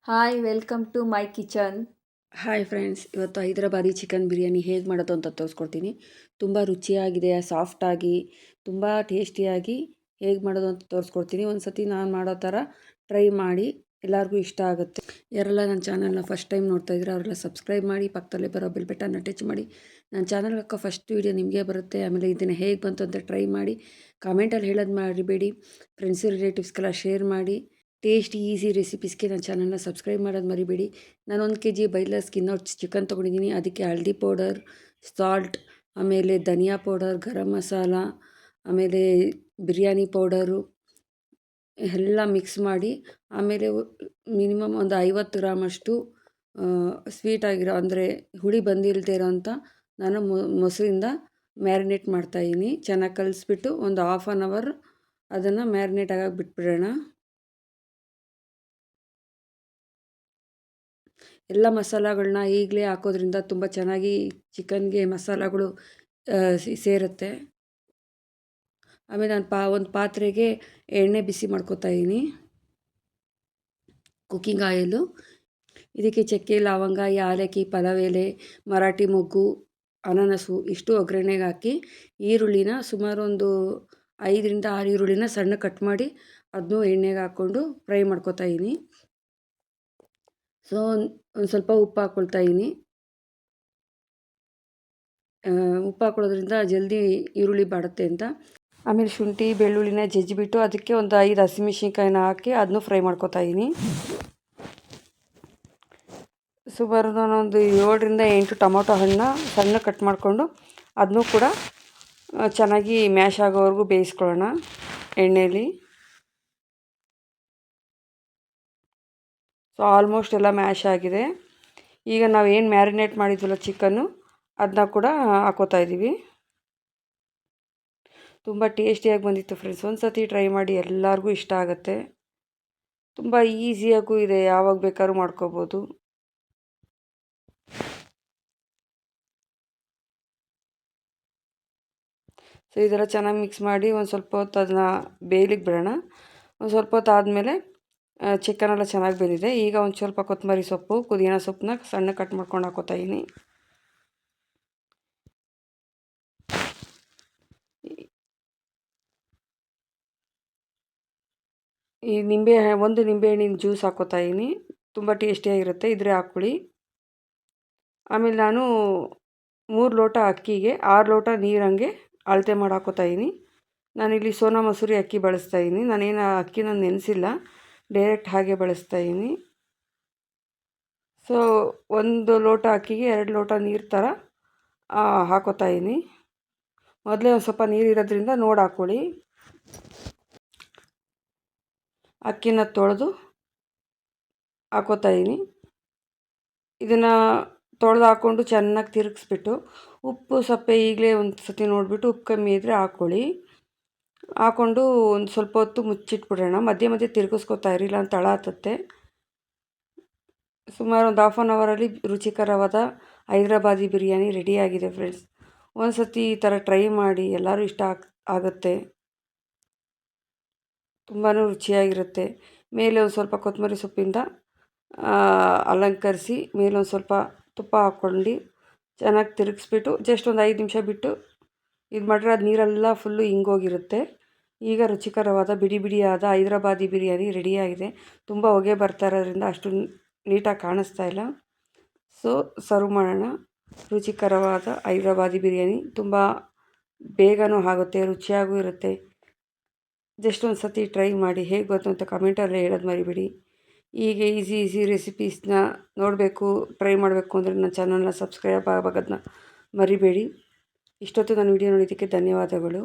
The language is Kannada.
Hi welcome to my kitchen. Hi friends, ಇವತ್ತು ಹೈದರಾಬಾದಿ ಚಿಕನ್ ಬಿರಿಯಾನಿ ಹೇಗೆ ಮಾಡೋದು ಅಂತ ತೋರಿಸ್ಕೊಡ್ತೀನಿ. ತುಂಬ ರುಚಿಯಾಗಿದೆ, ಸಾಫ್ಟಾಗಿ, ತುಂಬ ಟೇಸ್ಟಿಯಾಗಿ ಹೇಗೆ ಮಾಡೋದು ಅಂತ ತೋರಿಸ್ಕೊಡ್ತೀನಿ. ಒಂದು ಸತಿ ನಾನು ಮಾಡೋ ಥರ ಟ್ರೈ ಮಾಡಿ, ಎಲ್ಲರಿಗೂ ಇಷ್ಟ ಆಗುತ್ತೆ. ಯಾರೆಲ್ಲ ನನ್ನ ಚಾನಲ್ನ ಫಸ್ಟ್ ಟೈಮ್ ನೋಡ್ತಾ ಇದ್ರೆ ಅವರೆಲ್ಲ ಸಬ್ಸ್ಕ್ರೈಬ್ ಮಾಡಿ, ಪಕ್ಕದಲ್ಲೇ ಬರೋ ಬೆಲ್ ಬಟನ್ನ ಟಚ್ ಮಾಡಿ. ನನ್ನ ಚಾನಲ್ಗೆ ಹಾಕೋ ಫಸ್ಟ್ ವೀಡಿಯೋ ನಿಮಗೆ ಬರುತ್ತೆ. ಆಮೇಲೆ ಇದನ್ನು ಹೇಗೆ ಬಂತು ಅಂತ ಟ್ರೈ ಮಾಡಿ ಕಾಮೆಂಟಲ್ಲಿ ಹೇಳೋದು ಮರಿಬೇಡಿ. ಫ್ರೆಂಡ್ಸು ರಿಲೇಟಿವ್ಸ್ಗೆಲ್ಲ ಶೇರ್ ಮಾಡಿ. ಟೇಸ್ಟಿ ಈಸಿ ರೆಸಿಪೀಸ್ಗೆ ನನ್ನ ಚಾನಲ್ನ ಸಬ್ಸ್ಕ್ರೈಬ್ ಮಾಡೋದು ಮರಿಬೇಡಿ. ನಾನು 1 kg boiler skin out chicken ತೊಗೊಂಡಿದ್ದೀನಿ. ಅದಕ್ಕೆ ಹಳದಿ ಪೌಡರ್, ಸಾಲ್ಟ್, ಆಮೇಲೆ ಧನಿಯಾ ಪೌಡರ್, ಗರಂ ಮಸಾಲ, ಆಮೇಲೆ ಬಿರಿಯಾನಿ ಪೌಡರು ಎಲ್ಲ ಮಿಕ್ಸ್ ಮಾಡಿ, ಆಮೇಲೆ ಮಿನಿಮಮ್ ಒಂದು 50 ಗ್ರಾಮಷ್ಟು ಸ್ವೀಟಾಗಿರೋ ಅಂದರೆ ಹುಳಿ ಬಂದಿಲ್ಲದೆ ಇರೋಂಥ ನಾನು ಮೊಸರಿಂದ ಮ್ಯಾರಿನೇಟ್ ಮಾಡ್ತಾಯಿದ್ದೀನಿ. ಚೆನ್ನಾಗಿ ಕಲಿಸ್ಬಿಟ್ಟು ಒಂದು ಹಾಫ್ ಆನ್ ಅವರ್ ಅದನ್ನು ಮ್ಯಾರಿನೇಟ್ ಆಗೋಕ್ಕೆ ಬಿಟ್ಬಿಡೋಣ. ಎಲ್ಲ ಮಸಾಲಗಳನ್ನ ಈಗಲೇ ಹಾಕೋದ್ರಿಂದ ತುಂಬ ಚೆನ್ನಾಗಿ ಚಿಕನ್ಗೆ ಮಸಾಲಗಳು ಸೇರುತ್ತೆ. ಆಮೇಲೆ ನಾನು ಒಂದು ಪಾತ್ರೆಗೆ ಎಣ್ಣೆ ಬಿಸಿ ಮಾಡ್ಕೊತಾಯಿದ್ದೀನಿ, ಕುಕ್ಕಿಂಗ್ ಆಯಿಲು. ಇದಕ್ಕೆ ಚಕ್ಕೆ, ಲವಂಗ, ಯಾಲಕ್ಕಿ, ಪಲಾವ್ ಎಲೆ, ಮರಾಠಿ ಮೊಗ್ಗು, ಅನಾನಸು ಇಷ್ಟು ಒಗ್ಗರಣೆಗೆ ಹಾಕಿ, ಈರುಳ್ಳಿನ ಸುಮಾರು ಒಂದು 5ರಿಂದ 6 ಈರುಳ್ಳಿನ ಸಣ್ಣ ಕಟ್ ಮಾಡಿ ಅದನ್ನು ಎಣ್ಣೆಗೆ ಹಾಕ್ಕೊಂಡು ಫ್ರೈ ಮಾಡ್ಕೊತಾಯಿದ್ದೀನಿ. ಸೊ ಒಂದು ಸ್ವಲ್ಪ ಉಪ್ಪು ಹಾಕ್ಕೊಳ್ತಾಯಿದ್ದೀನಿ. ಉಪ್ಪು ಹಾಕೊಳ್ಳೋದ್ರಿಂದ ಜಲ್ದಿ ಈರುಳ್ಳಿ ಬಾಡುತ್ತೆ ಅಂತ. ಆಮೇಲೆ ಶುಂಠಿ ಬೆಳ್ಳುಳ್ಳಿನ ಜಜ್ಜಿಬಿಟ್ಟು ಅದಕ್ಕೆ ಒಂದು 5 ಹಸಿಮೆಣ್ಸಿನ್ಕಾಯಿನ ಹಾಕಿ ಅದನ್ನು ಫ್ರೈ ಮಾಡ್ಕೊತಾಯಿದ್ದೀನಿ. ಸುಮಾರು ನಾನೊಂದು 7ರಿಂದ 8 ಟೊಮೊಟೊ ಹಣ್ಣನ್ನ ಸಣ್ಣ ಕಟ್ ಮಾಡಿಕೊಂಡು ಅದನ್ನೂ ಕೂಡ ಚೆನ್ನಾಗಿ ಮ್ಯಾಶ್ ಆಗೋವರೆಗೂ ಬೇಯಿಸ್ಕೊಳ್ಳೋಣ ಎಣ್ಣೆಯಲ್ಲಿ. ಸೊ ಆಲ್ಮೋಸ್ಟ್ ಎಲ್ಲ ಮ್ಯಾಶ್ ಆಗಿದೆ. ಈಗ ನಾವೇನು ಮ್ಯಾರಿನೇಟ್ ಮಾಡಿದ್ವಲ್ಲ ಚಿಕನ್ನು, ಅದನ್ನ ಕೂಡ ಹಾಕೋತಾ ಇದ್ದೀವಿ. ತುಂಬ ಟೇಸ್ಟಿಯಾಗಿ ಬಂದಿತ್ತು ಫ್ರೆಂಡ್ಸ್. ಒಂದು ಸತಿ ಟ್ರೈ ಮಾಡಿ, ಎಲ್ಲರಿಗೂ ಇಷ್ಟ ಆಗುತ್ತೆ. ತುಂಬ ಈಸಿಯಾಗೂ ಇದೆ, ಯಾವಾಗ ಬೇಕಾದ್ರೂ ಮಾಡ್ಕೋಬೋದು. ಸೊ ಇದೆಲ್ಲ ಚೆನ್ನಾಗಿ ಮಿಕ್ಸ್ ಮಾಡಿ ಒಂದು ಸ್ವಲ್ಪ ಹೊತ್ತು ಅದನ್ನ ಬೇಯಲಿಕ್ಕೆ ಬಿಡೋಣ. ಒಂದು ಸ್ವಲ್ಪ ಹೊತ್ತು ಆದಮೇಲೆ ಚಿಕನೆಲ್ಲ ಚೆನ್ನಾಗಿ ಬೆಂದಿದೆ. ಈಗ ಒಂದು ಸ್ವಲ್ಪ ಕೊತ್ತಂಬರಿ ಸೊಪ್ಪು, ಪುದೀನ ಸೊಪ್ಪನ್ನ ಸಣ್ಣ ಕಟ್ ಮಾಡ್ಕೊಂಡು ಹಾಕೋತಾಯಿದ್ದೀನಿ. ಈ ಒಂದು ನಿಂಬೆಹಣ್ಣಿನ ಜ್ಯೂಸ್ ಹಾಕೋತಾಯಿದ್ದೀನಿ. ತುಂಬ ಟೇಸ್ಟಿಯಾಗಿರುತ್ತೆ, ಇದ್ರೆ ಹಾಕ್ಕೊಳ್ಳಿ. ಆಮೇಲೆ ನಾನು 3 ಲೋಟ ಅಕ್ಕಿಗೆ 6 ಲೋಟ ನೀರಂಗೆ ಅಳತೆ ಮಾಡಿ ಹಾಕೋತಾಯಿದ್ದೀನಿ. ನಾನಿಲ್ಲಿ ಸೋನಾ ಮಸೂರಿ ಅಕ್ಕಿ ಬಳಸ್ತಾಯಿದ್ದೀನಿ. ನಾನೇನು ಅಕ್ಕಿನ ನೆನೆಸಿಲ್ಲ, ಡೈರೆಕ್ಟ್ ಹಾಗೆ ಬಳಸ್ತಾಯಿದ್ದೀನಿ. ಸೊ 1 ಲೋಟ ಅಕ್ಕಿಗೆ 2 ಲೋಟ ನೀರು ಥರ ಹಾಕೋತಾಯಿದ್ದೀನಿ. ಮೊದಲೇ ಒಂದು ಸ್ವಲ್ಪ ನೀರು ಇರೋದ್ರಿಂದ ನೋಡಿ ಹಾಕ್ಕೊಳ್ಳಿ. ಅಕ್ಕಿನ ತೊಳೆದು ಹಾಕೋತಾಯಿದ್ದೀನಿ. ಇದನ್ನು ತೊಳೆದು ಹಾಕ್ಕೊಂಡು ಚೆನ್ನಾಗಿ ತಿರುಗಿಸ್ಬಿಟ್ಟು, ಉಪ್ಪು ಸಪ್ಪೆ ಈಗಲೇ ಒಂದು ಸತಿ ನೋಡಿಬಿಟ್ಟು ಉಪ್ಪು ಕಮ್ಮಿ ಇದ್ದರೆ ಹಾಕ್ಕೊಳ್ಳಿ. ಹಾಕ್ಕೊಂಡು ಒಂದು ಸ್ವಲ್ಪ ಹೊತ್ತು ಮುಚ್ಚಿಟ್ಬಿಡೋಣ. ಮಧ್ಯೆ ಮಧ್ಯೆ ತಿರುಗಿಸ್ಕೊತಾ ಇರಿ, ಇಲ್ಲ ತಳ ಹತ್ತುತ್ತೆ. ಸುಮಾರು ಒಂದು ಹಾಫ್ ಆನ್ ಅವರಲ್ಲಿ ರುಚಿಕರವಾದ ಹೈದರಾಬಾದಿ ಬಿರಿಯಾನಿ ರೆಡಿಯಾಗಿದೆ ಫ್ರೆಂಡ್ಸ್. ಒಂದು ಸತಿ ಈ ಥರ ಟ್ರೈ ಮಾಡಿ, ಎಲ್ಲರೂ ಇಷ್ಟ ಆಗುತ್ತೆ. ತುಂಬಾ ರುಚಿಯಾಗಿರುತ್ತೆ. ಮೇಲೆ ಒಂದು ಸ್ವಲ್ಪ ಕೊತ್ತಂಬರಿ ಸೊಪ್ಪಿಂದ ಅಲಂಕರಿಸಿ, ಮೇಲೊಂದು ಸ್ವಲ್ಪ ತುಪ್ಪ ಹಾಕ್ಕೊಂಡು ಚೆನ್ನಾಗಿ ತಿರುಗಿಸ್ಬಿಟ್ಟು ಜಸ್ಟ್ ಒಂದು 5 ನಿಮಿಷ ಬಿಟ್ಟು ಇದು ಮಾಡಿದ್ರೆ ಅದು ನೀರೆಲ್ಲ ಫುಲ್ಲು ಹಿಂಗೋಗಿರುತ್ತೆ. ಈಗ ರುಚಿಕರವಾದ ಬಿಡಿ ಬಿಡಿಯಾದ ಹೈದರಾಬಾದಿ ಬಿರಿಯಾನಿ ರೆಡಿಯಾಗಿದೆ. ತುಂಬ ಹೊಗೆ ಬರ್ತಾ ಇರೋದ್ರಿಂದ ಅಷ್ಟು ನೀಟಾಗಿ ಕಾಣಿಸ್ತಾ ಇಲ್ಲ. ಸೊ ಸರ್ವ್ ಮಾಡೋಣ. ರುಚಿಕರವಾದ ಹೈದರಾಬಾದಿ ಬಿರಿಯಾನಿ ತುಂಬ ಬೇಗನೂ ಆಗುತ್ತೆ, ರುಚಿಯಾಗೂ ಇರುತ್ತೆ. ಜಸ್ಟ್ ಒಂದು ಸತಿ ಟ್ರೈ ಮಾಡಿ, ಹೇಗೆ ಬಂತು ಅಂತ ಕಮೆಂಟಲ್ಲಿ ಹೇಳೋದು ಮರಿಬೇಡಿ. ಹೀಗೆ ಈಸಿ ರೆಸಿಪೀಸ್ನ ನೋಡಬೇಕು, ಟ್ರೈ ಮಾಡಬೇಕು ಅಂದರೆ ನನ್ನ ಚಾನಲ್ನ ಸಬ್ಸ್ಕ್ರೈಬ್ ಆಗೋದನ್ನ ಮರಿಬೇಡಿ. ಇಷ್ಟೊತ್ತು ನನ್ನ ವಿಡಿಯೋ ನೋಡಿದ್ದಕ್ಕೆ ಧನ್ಯವಾದಗಳು.